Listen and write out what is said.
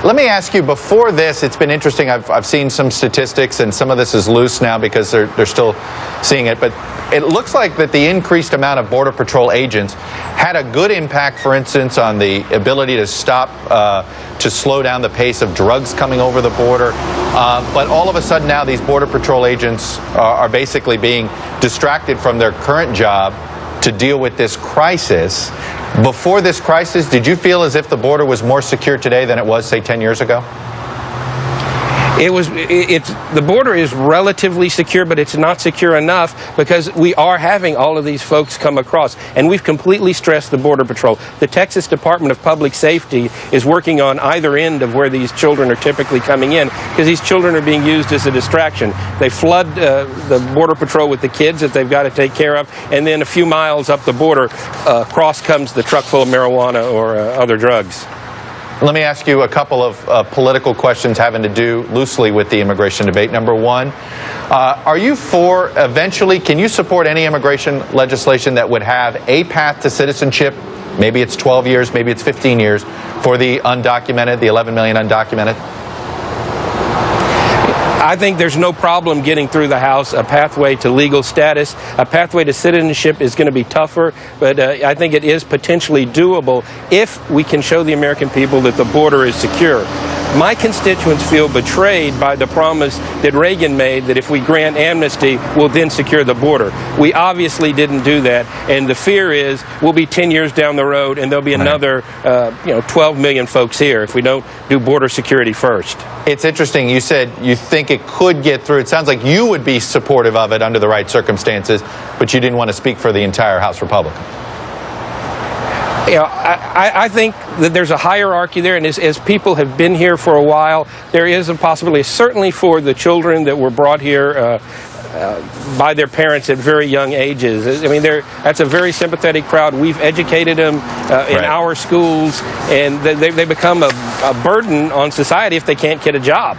Let me ask you, before this, it's been interesting. I've seen some statistics, and some of this is loose now because they're still seeing it. But it looks like that the increased amount of Border Patrol agents had a good impact, for instance, on the ability to stop, to slow down the pace of drugs coming over the border. But all of a sudden now these Border Patrol agents are basically being distracted from their current job to deal with this crisis. Before this crisis, did you feel as if the border was more secure today than it was, say, 10 years ago? The border is relatively secure, but it's not secure enough because we are having all of these folks come across, and we've completely stressed the Border Patrol. The Texas Department of Public Safety is working on either end of where these children are typically coming in because these children are being used as a distraction. They flood the Border Patrol with the kids that they've got to take care of, and then a few miles up the border, across comes the truck full of marijuana or other drugs. Let me ask you a couple of political questions having to do loosely with the immigration debate. Number one, are you for eventually, can you support any immigration legislation that would have a path to citizenship? Maybe it's 12 years, maybe it's 15 years for the undocumented, the 11 million undocumented? I think there's no problem getting through the House a pathway to legal status. A pathway to citizenship is going to be tougher, but I think it is potentially doable if we can show the American people that the border is secure. My constituents feel betrayed by the promise that Reagan made that if we grant amnesty, we'll then secure the border. We obviously didn't do that, and the fear is we'll be 10 years down the road and there'll be another 12 million folks here if we don't do border security first. It's interesting. You said you think it could get through. It sounds like you would be supportive of it under the right circumstances, but you didn't want to speak for the entire House Republican. I think that there's a hierarchy there, and as people have been here for a while, there is a possibility, certainly for the children that were brought here by their parents at very young ages. I mean, that's a very sympathetic crowd. We've educated them in our schools, and they become a burden on society if they can't get a job.